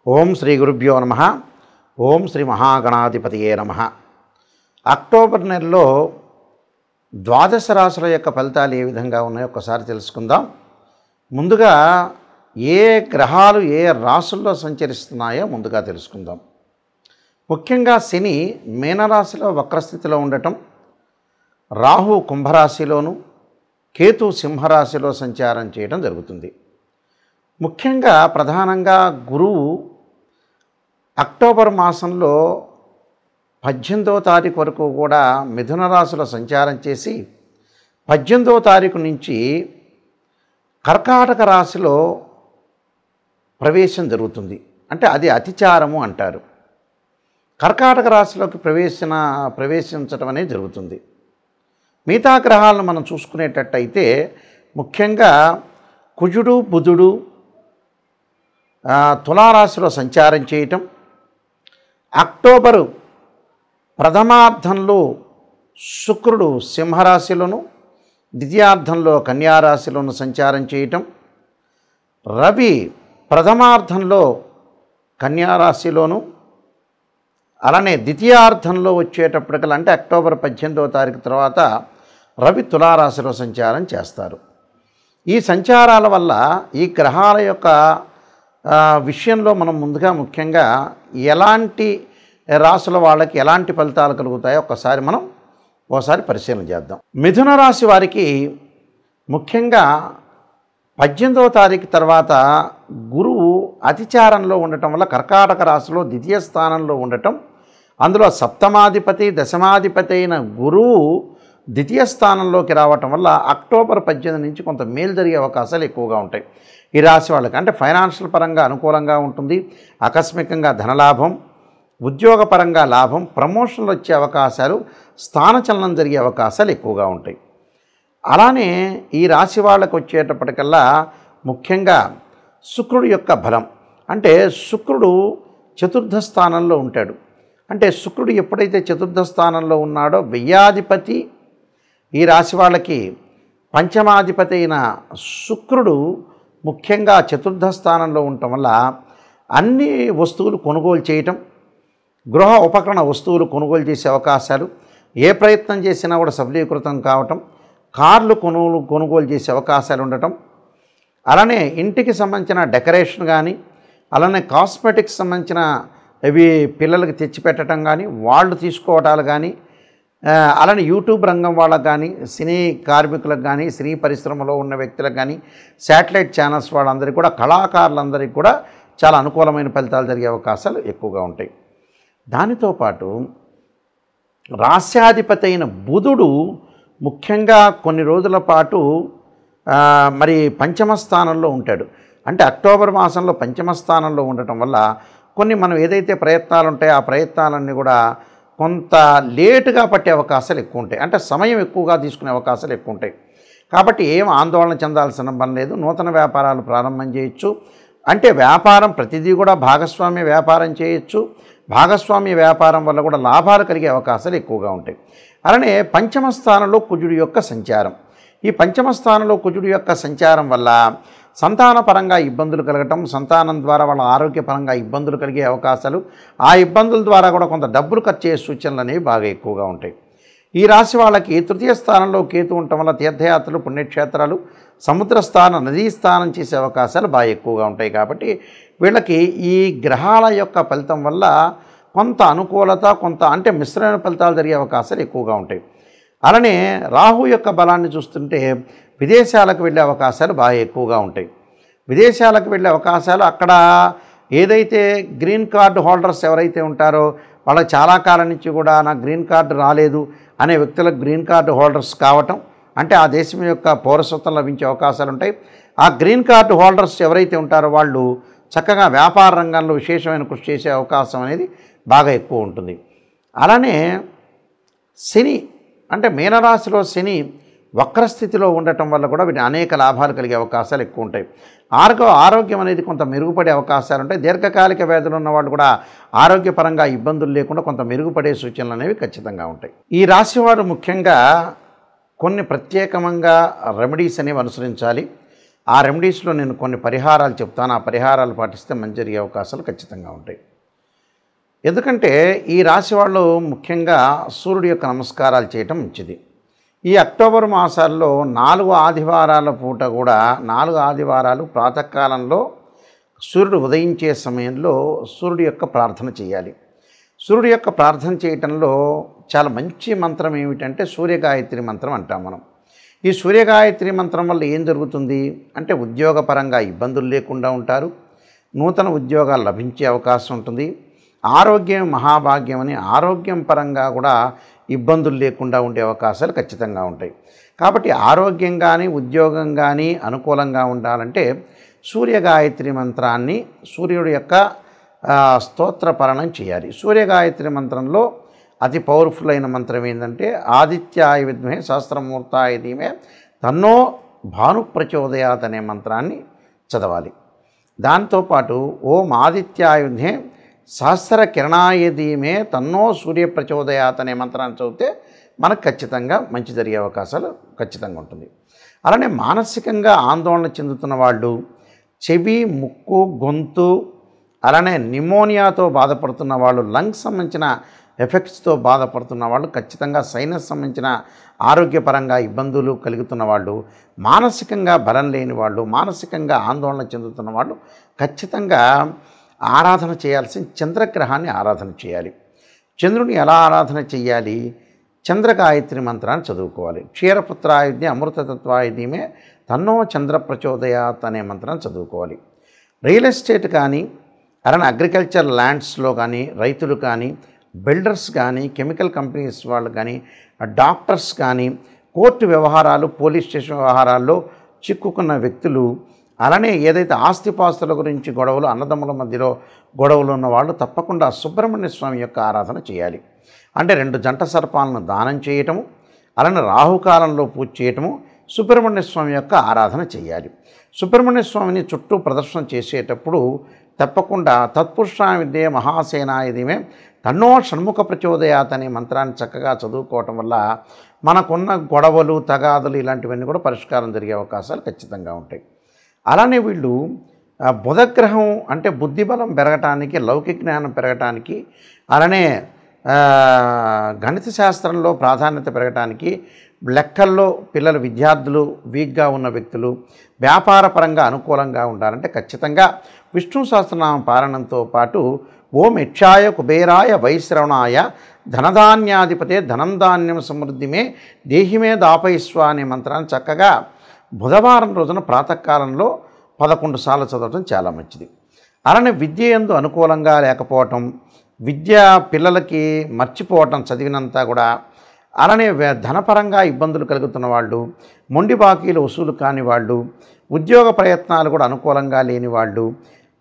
ఓం శ్రీ గురుభ్యో నమః. ఓం శ్రీ మహాగణాధిపతియే నమః. అక్టోబర్ నెలలో ద్వాదశ రాశుల యొక్క ఫలితాలు ఏ విధంగా ఉన్నాయో ఒక్కసారి తెలుసుకుందాం. ముందుగా ఏ గ్రహాలు ఏ రాశుల్లో సంచరిస్తున్నాయో ముందుగా తెలుసుకుందాం. ముఖ్యంగా శని మీనరాశిలో వక్రస్థితిలో ఉండటం, రాహు కుంభరాశిలోను, కేతు సింహరాశిలో సంచారం చేయడం జరుగుతుంది. ముఖ్యంగా ప్రధానంగా గురువు అక్టోబర్ మాసంలో 18వ తారీఖు వరకు కూడా మిథున రాశిలో సంచారం చేసి 18వ తారీఖు నుంచి కర్కాటక రాశిలో ప్రవేశం జరుగుతుంది. అంటే అది అతిచారము అంటారు. కర్కాటక రాశిలోకి ప్రవేశించడం అనేది జరుగుతుంది. మిగతా గ్రహాలను మనం చూసుకునేటట్టయితే ముఖ్యంగా కుజుడు బుధుడు తులారాశిలో సంచారం చేయటం, అక్టోబరు ప్రథమార్థంలో శుక్రుడు సింహరాశిలోను, ద్వితీయార్థంలో కన్యారాశిలోను సంచారం చేయటం, రవి ప్రథమార్థంలో కన్యారాశిలోను, అలానే ద్వితీయార్థంలో వచ్చేటప్పటికల్లా అంటే అక్టోబర్ 18వ తారీఖు తర్వాత రవి తులారాశిలో సంచారం చేస్తారు. ఈ సంచారాల వల్ల ఈ గ్రహాల యొక్క విషయంలో మనం ముందుగా ముఖ్యంగా ఎలాంటి రాశుల వాళ్ళకి ఎలాంటి ఫలితాలు కలుగుతాయో ఒకసారి పరిశీలన చేద్దాం. మిథున రాశి వారికి ముఖ్యంగా 18వ తారీఖు తర్వాత గురువు అతిచారంలో ఉండటం వల్ల కర్కాటక రాశిలో ద్వితీయ స్థానంలో ఉండటం, అందులో సప్తమాధిపతి దశమాధిపతి అయిన గురువు ద్వితీయ స్థానంలోకి రావటం వల్ల అక్టోబర్ 18 నుంచి కొంత మేలు జరిగే అవకాశాలు ఎక్కువగా ఉంటాయి. ఈ రాశి వాళ్ళకి అంటే ఫైనాన్షియల్ పరంగా అనుకూలంగా ఉంటుంది. ఆకస్మికంగా ధనలాభం, ఉద్యోగపరంగా లాభం, ప్రమోషన్లు వచ్చే అవకాశాలు, స్థానచలనం జరిగే అవకాశాలు ఎక్కువగా ఉంటాయి. అలానే ఈ రాశి వాళ్ళకు వచ్చేటప్పటికల్లా ముఖ్యంగా శుక్రుడు యొక్క బలం అంటే శుక్రుడు చతుర్థ స్థానంలో ఉంటాడు. అంటే శుక్రుడు ఎప్పుడైతే చతుర్థ స్థానంలో ఉన్నాడో వ్యయాధిపతి ఈ రాశి వాళ్ళకి పంచమాధిపతి అయిన శుక్రుడు ముఖ్యంగా చతుర్థ స్థానంలో ఉండటం వల్ల అన్ని వస్తువులు కొనుగోలు చేయటం, గృహ ఉపకరణ వస్తువులు కొనుగోలు చేసే అవకాశాలు, ఏ ప్రయత్నం చేసినా కూడా సఫలీకృతం కావటం, కార్లు కొనుగోలు చేసే అవకాశాలు ఉండటం, అలానే ఇంటికి సంబంధించిన డెకరేషన్ కానీ, అలానే కాస్మెటిక్స్ సంబంధించిన ఇవి పిల్లలకి తెచ్చిపెట్టడం కానీ, వాళ్ళు తీసుకోవటాలు కానీ, అలానే యూట్యూబ్ రంగం వాళ్ళకు కానీ, సినీ కార్మికులకు కానీ, సినీ పరిశ్రమలో ఉన్న వ్యక్తులకు కానీ, శాటిలైట్ ఛానల్స్ వాళ్ళందరికీ కూడా, కళాకారులందరికీ కూడా చాలా అనుకూలమైన ఫలితాలు జరిగే అవకాశాలు ఎక్కువగా ఉంటాయి. దానితో పాటు రాస్యాధిపతి అయిన బుధుడు ముఖ్యంగా కొన్ని రోజుల పాటు మరి పంచమ స్థానంలో ఉంటాడు. అంటే అక్టోబర్ మాసంలో పంచమ స్థానంలో ఉండటం వల్ల కొన్ని మనం ఏదైతే ప్రయత్నాలు ఉంటాయో ఆ ప్రయత్నాలన్నీ కూడా కొంత లేటుగా పట్టే అవకాశాలు ఎక్కువ ఉంటాయి. అంటే సమయం ఎక్కువగా తీసుకునే అవకాశాలు ఎక్కువ ఉంటాయి. కాబట్టి ఏం ఆందోళన చెందాల్సిన పని లేదు. నూతన వ్యాపారాలు ప్రారంభం చేయొచ్చు. అంటే వ్యాపారం ప్రతిదీ కూడా భాగస్వామ్య వ్యాపారం చేయొచ్చు. భాగస్వామ్య వ్యాపారం వల్ల కూడా లాభాలు కలిగే అవకాశాలు ఎక్కువగా ఉంటాయి. అలానే పంచమ స్థానంలో కుజుడి యొక్క సంచారం, ఈ పంచమ స్థానంలో కుజుడి యొక్క సంచారం వల్ల సంతానపరంగా ఇబ్బందులు కలగటం, సంతానం ద్వారా వాళ్ళ ఆరోగ్యపరంగా ఇబ్బందులు కలిగే అవకాశాలు, ఆ ఇబ్బందుల ద్వారా కూడా కొంత డబ్బులు ఖర్చు అయ్యే సూచనలు అనేవి బాగా ఎక్కువగా ఉంటాయి. ఈ రాశి వాళ్ళకి తృతీయ స్థానంలో కేతు ఉండటం వల్ల తీర్థయాత్రలు, పుణ్యక్షేత్రాలు, సముద్ర స్థానం, నదీ స్థానం చేసే అవకాశాలు బాగా ఎక్కువగా ఉంటాయి. కాబట్టి వీళ్ళకి ఈ గ్రహాల యొక్క ఫలితం వల్ల కొంత అనుకూలత, కొంత అంటే మిశ్రమైన ఫలితాలు జరిగే అవకాశాలు ఎక్కువగా ఉంటాయి. అలానే రాహు యొక్క బలాన్ని చూస్తుంటే విదేశాలకు వెళ్ళే అవకాశాలు బాగా ఎక్కువగా ఉంటాయి. విదేశాలకు వెళ్ళే అవకాశాలు అక్కడ ఏదైతే గ్రీన్ కార్డు హోల్డర్స్ ఎవరైతే ఉంటారో వాళ్ళకి చాలా కాలం నుంచి కూడా నాకు గ్రీన్ కార్డు రాలేదు అనే వ్యక్తులకు గ్రీన్ కార్డు హోల్డర్స్ కావటం, అంటే ఆ దేశం యొక్క పౌరసత్వం లభించే అవకాశాలు ఉంటాయి. ఆ గ్రీన్ కార్డు హోల్డర్స్ ఎవరైతే ఉంటారో వాళ్ళు చక్కగా వ్యాపార రంగంలో విశేషమైన కృషి చేసే అవకాశం అనేది బాగా ఎక్కువ ఉంటుంది. అలానే శని అంటే మీనరాశిలో శని వక్రస్థితిలో ఉండటం వల్ల కూడా వీటి అనేక లాభాలు కలిగే అవకాశాలు ఎక్కువ ఉంటాయి. ఆరోగ్యం అనేది కొంత మెరుగుపడే అవకాశాలు ఉంటాయి. దీర్ఘకాలిక వ్యాధులు ఉన్న వాళ్ళు కూడా ఆరోగ్యపరంగా ఇబ్బందులు లేకుండా కొంత మెరుగుపడే సూచనలు అనేవి ఖచ్చితంగా ఉంటాయి. ఈ రాశివారు ముఖ్యంగా కొన్ని ప్రత్యేకంగా రెమెడీస్ అనేవి అనుసరించాలి. ఆ రెమెడీస్లో నేను కొన్ని పరిహారాలు చెప్తాను. ఆ పరిహారాలు పాటిస్తే మంచి జరిగే అవకాశాలు ఖచ్చితంగా ఉంటాయి. ఎందుకంటే ఈ రాశి వాళ్ళు ముఖ్యంగా సూర్యుడి యొక్క నమస్కారాలు చేయటం మంచిది. ఈ అక్టోబర్ మాసాల్లో 4 ఆదివారాల పూట కూడా 4 ఆదివారాలు ప్రాతకాలంలో సూర్యుడు ఉదయించే సమయంలో సూర్యుడి యొక్క ప్రార్థన చేయాలి. సూర్యుడి యొక్క ప్రార్థన చేయటంలో చాలా మంచి మంత్రం ఏమిటంటే సూర్యగాయత్రి మంత్రం అంటాం మనం. ఈ సూర్యగాయత్రి మంత్రం వల్ల ఏం జరుగుతుంది అంటే ఉద్యోగపరంగా ఇబ్బందులు లేకుండా ఉంటారు, నూతన ఉద్యోగాలు లభించే అవకాశం ఉంటుంది, ఆరోగ్యం మహాభాగ్యం అని ఆరోగ్యం పరంగా కూడా ఇబ్బందులు లేకుండా ఉండే అవకాశాలు ఖచ్చితంగా ఉంటాయి. కాబట్టి ఆరోగ్యం కానీ ఉద్యోగం కానీ అనుకూలంగా ఉండాలంటే సూర్యగాయత్రి మంత్రాన్ని సూర్యుడి యొక్క స్తోత్రపరణం చేయాలి. సూర్యగాయత్రి మంత్రంలో అతి పవర్ఫుల్ అయిన మంత్రం ఏంటంటే ఆదిత్యాయ విద్మహే సహస్రమూర్తాయ ధీమహి తన్నో భాను ప్రచోదయాత్ అనే మంత్రాన్ని చదవాలి. దాంతోపాటు ఓం ఆదిత్యాయ విద్మహే సహస్ర కిరణాయ ధీమహి తన్నో సూర్య ప్రచోదయాత్ అనే మంత్రాన్ని చదివితే మనకు ఖచ్చితంగా మంచి జరిగే అవకాశాలు ఖచ్చితంగా ఉంటుంది. అలానే మానసికంగా ఆందోళన చెందుతున్న వాళ్ళు, చెవి ముక్కు గొంతు అలానే నిమోనియాతో బాధపడుతున్న వాళ్ళు, లంగ్స్ సంబంధించిన ఎఫెక్ట్స్తో బాధపడుతున్న వాళ్ళు, ఖచ్చితంగా సైనస్ సంబంధించిన ఆరోగ్యపరంగా ఇబ్బందులు కలుగుతున్న వాళ్ళు, మానసికంగా బలం లేని వాళ్ళు, మానసికంగా ఆందోళన చెందుతున్న వాళ్ళు ఖచ్చితంగా ఆరాధన చేయాల్సిన చంద్రగ్రహాన్ని ఆరాధన చేయాలి. చంద్రుని ఎలా ఆరాధన చేయాలి? చంద్రగాయత్రి మంత్రాన్ని చదువుకోవాలి. క్షీరపుత్రాయుధ్య అమృతతత్వాయ ధీమహి తన్నో చంద్ర ప్రచోదయాత్ అనే మంత్రాన్ని చదువుకోవాలి. రియల్ ఎస్టేట్ కానీ అలానే అగ్రికల్చర్ ల్యాండ్స్లో కానీ రైతులు కానీ బిల్డర్స్ కానీ కెమికల్ కంపెనీస్ వాళ్ళు కానీ డాక్టర్స్ కానీ కోర్టు వ్యవహారాలు పోలీస్ స్టేషన్ వ్యవహారాల్లో చిక్కుకున్న వ్యక్తులు అలానే ఏదైతే ఆస్తిపాస్తుల గురించి గొడవలు అన్నదమ్ముల మధ్యలో గొడవలు ఉన్న వాళ్ళు తప్పకుండా సుబ్రహ్మణ్య స్వామి యొక్క ఆరాధన చేయాలి. అంటే 2 జంట సర్పాలను దానం చేయటము అలానే రాహుకాలంలో పూజ చేయటము సుబ్రహ్మణ్య స్వామి యొక్క ఆరాధన చేయాలి. సుబ్రహ్మణ్య స్వామిని చుట్టూ ప్రదర్శన చేసేటప్పుడు తప్పకుండా తత్పురుషాయ విద్యే మహాసేనాయ ధీమహి తన్నో షణ్ముఖ ప్రచోదయాత్ అనే మంత్రాన్ని చక్కగా చదువుకోవటం వల్ల మనకున్న గొడవలు తగాదులు ఇలాంటివన్నీ కూడా పరిష్కారం జరిగే అవకాశాలు ఖచ్చితంగా ఉంటాయి. అలానే వీళ్ళు బుధగ్రహం అంటే బుద్ధిబలం పెరగటానికి లౌకిక జ్ఞానం పెరగటానికి అలానే గణిత శాస్త్రంలో ప్రాధాన్యత పెరగటానికి లెక్కల్లో పిల్లలు విద్యార్థులు వీక్గా ఉన్న వ్యక్తులు వ్యాపారపరంగా అనుకూలంగా ఉండాలంటే ఖచ్చితంగా విష్ణు సహస్రనామ పారాయణంతో పాటు ఓం యక్షాయ కుబేరాయ వైశ్రవణాయ ధనధాన్యాధిపతే ధనం ధాన్యం సమృద్ధిమే దేహిమే దాపయిస్వ అనే మంత్రాన్ని చక్కగా బుధవారం రోజున ప్రాతకాలంలో 11 సార్లు చదవటం చాలా మంచిది. అలానే విద్య యందు అనుకూలంగా లేకపోవటం, విద్య పిల్లలకి మర్చిపోవటం చదివినంతా కూడా, అలానే ధనపరంగా ఇబ్బందులు కలుగుతున్న వాళ్ళు, మొండి బాకీలు వసూలు కాని వాళ్ళు, ఉద్యోగ ప్రయత్నాలు కూడా అనుకూలంగా లేని వాళ్ళు,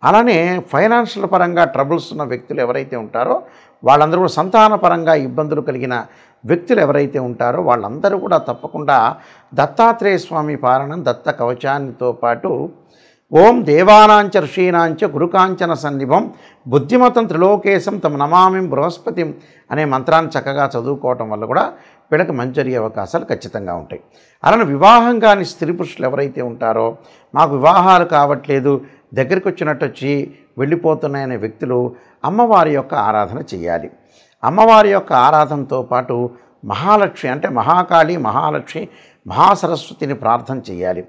అలానే ఫైనాన్షియల్ పరంగా ట్రబుల్స్ ఉన్న వ్యక్తులు ఎవరైతే ఉంటారో వాళ్ళందరూ కూడా సంతానపరంగా ఇబ్బందులు కలిగిన వ్యక్తులు ఎవరైతే ఉంటారో వాళ్ళందరూ కూడా తప్పకుండా దత్తాత్రేయ స్వామి పారాయణం దత్త కవచాన్నితో పాటు ఓం దేవానాంచ ఋషీనాంచ గురుకాంచన సన్నిభం బుద్ధిమతం త్రిలోకేశం తమ నమామిం బృహస్పతిం అనే మంత్రాన్ని చక్కగా చదువుకోవటం వల్ల కూడా వీళ్ళకి మంచి జరిగే అవకాశాలు ఖచ్చితంగా ఉంటాయి. అలానే వివాహం కాని స్త్రీ పురుషులు ఎవరైతే ఉంటారో మాకు వివాహాలు కావట్లేదు దగ్గరికి వచ్చినట్టు వచ్చి వెళ్ళిపోతున్నాయనే వ్యక్తులు అమ్మవారి యొక్క ఆరాధన చేయాలి. అమ్మవారి యొక్క ఆరాధనతో పాటు మహాలక్ష్మి అంటే మహాకాళి మహాలక్ష్మి మహాసరస్వతిని ప్రార్థన చేయాలి.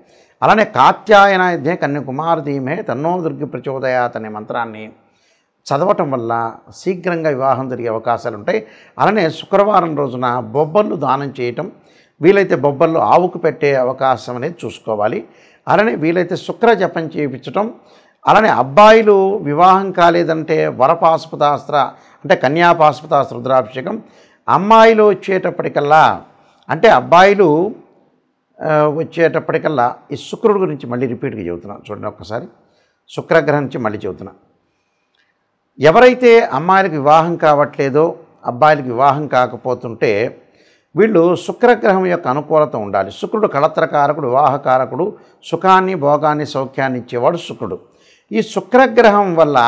అలానే కాత్యాయనాయుధ్యే కన్యాకుమార ధీమహి తన్నో దుర్గి ప్రచోదయాత్ అనే మంత్రాన్ని చదవటం వల్ల శీఘ్రంగా వివాహం జరిగే అవకాశాలు ఉంటాయి. అలానే శుక్రవారం రోజున బొబ్బర్లు దానం చేయటం, వీలైతే బొబ్బర్లు ఆవుకు పెట్టే అవకాశం అనేది చూసుకోవాలి. అలానే వీలైతే శుక్ర జపం చేయించటం, అలానే అబ్బాయిలు వివాహం కాలేదంటే వరపాశుపతాస్త్ర అంటే కన్యాపాశుపతాస్త్ర రుద్రాభిషేకం, అమ్మాయిలు వచ్చేటప్పటికల్లా అంటే అబ్బాయిలు వచ్చేటప్పటికల్లా ఈ శుక్రుడి గురించి మళ్ళీ రిపీట్గా చెబుతున్నాను చూడండి ఒక్కసారి. శుక్రగ్రహం నుంచి మళ్ళీ చెబుతున్నా. ఎవరైతే అమ్మాయిలకు వివాహం కావట్లేదో అబ్బాయిలకు వివాహం కాకపోతుంటే వీళ్ళు శుక్రగ్రహం యొక్క అనుకూలత ఉండాలి. శుక్రుడు కళత్రకారకుడు, వివాహకారకుడు, సుఖాన్ని భోగాన్ని సౌఖ్యాన్ని ఇచ్చేవాడు శుక్రుడు. ఈ శుక్రగ్రహం వల్ల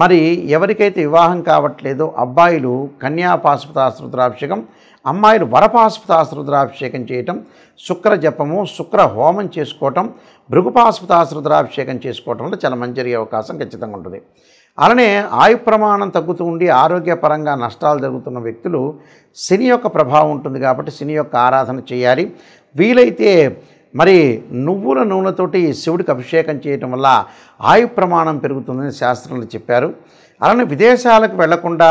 మరి ఎవరికైతే వివాహం కావట్లేదో అబ్బాయిలు కన్యా పాశుపతాస్త్ర రుద్రాభిషేకం, అమ్మాయిలు వరపాశుపతాస్త్ర రుద్రాభిషేకం చేయటం, శుక్ర జపము, శుక్ర హోమం చేసుకోవటం, భృగుపాశుపతాస్త్ర రుద్రాభిషేకం చేసుకోవటం వల్ల చాలా మంచి జరిగే అవకాశం ఖచ్చితంగా ఉంటుంది. అలానే ఆయు ప్రమాణం తగ్గుతూ ఉండి ఆరోగ్యపరంగా నష్టాలు జరుగుతున్న వ్యక్తులు శని యొక్క ప్రభావం ఉంటుంది కాబట్టి శని యొక్క ఆరాధన చేయాలి. వీలైతే మరి నువ్వుల నూనెతోటి శివుడికి అభిషేకం చేయటం వల్ల ఆయు ప్రమాణం పెరుగుతుందని శాస్త్రంలో చెప్పారు. అలానే విదేశాలకు వెళ్లకుండా,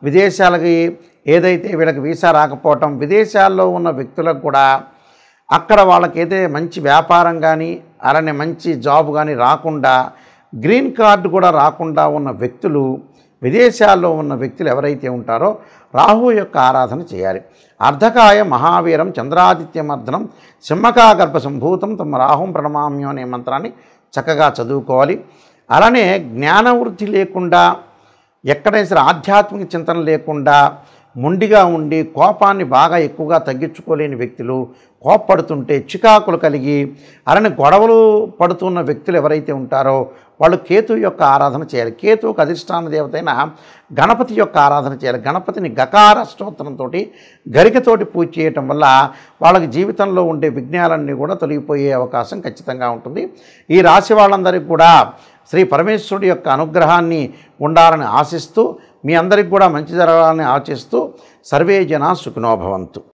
విదేశాలకి ఏదైతే వీళ్ళకి వీసా రాకపోవటం, విదేశాల్లో ఉన్న వ్యక్తులకు కూడా అక్కడ వాళ్ళకి ఏదైతే మంచి వ్యాపారం కానీ అలానే మంచి జాబ్ కానీ రాకుండా, గ్రీన్ కార్డు కూడా రాకుండా ఉన్న వ్యక్తులు, విదేశాల్లో ఉన్న వ్యక్తులు ఎవరైతే ఉంటారో రాహు యొక్క ఆరాధన చేయాలి. అర్ధకాయ మహావీరం చంద్రాదిత్యమర్ధనం సింహకాగర్భ సంభూతం తమ రాహుం ప్రణమామ్యం అనే మంత్రాన్ని చక్కగా చదువుకోవాలి. అలానే జ్ఞానవృద్ధి లేకుండా, ఎక్కడైనా సరే ఆధ్యాత్మిక చింతన లేకుండా మొండిగా ఉండి కోపాన్ని బాగా ఎక్కువగా తగ్గించుకోలేని వ్యక్తులు, కోప్పడుతుంటే చికాకులు కలిగి అలానే గొడవలు పడుతున్న వ్యక్తులు ఎవరైతే ఉంటారో వాళ్ళు కేతు యొక్క ఆరాధన చేయాలి. కేతువుకు అధిష్టాన దేవత అయిన గణపతి యొక్క ఆరాధన చేయాలి. గణపతిని గకార స్తోత్రంతో గరికతోటి పూజ చేయటం వల్ల వాళ్ళకి జీవితంలో ఉండే విఘ్నాలన్నీ కూడా తొలగిపోయే అవకాశం ఖచ్చితంగా ఉంటుంది. ఈ రాశి వాళ్ళందరికీ కూడా శ్రీ పరమేశ్వరుడి యొక్క అనుగ్రహాన్ని ఉండాలని ఆశిస్తూ, మీ అందరికి కూడా మంచి జరగాలని ఆశిస్తూ సర్వే జనా సుఖినో భవంతు.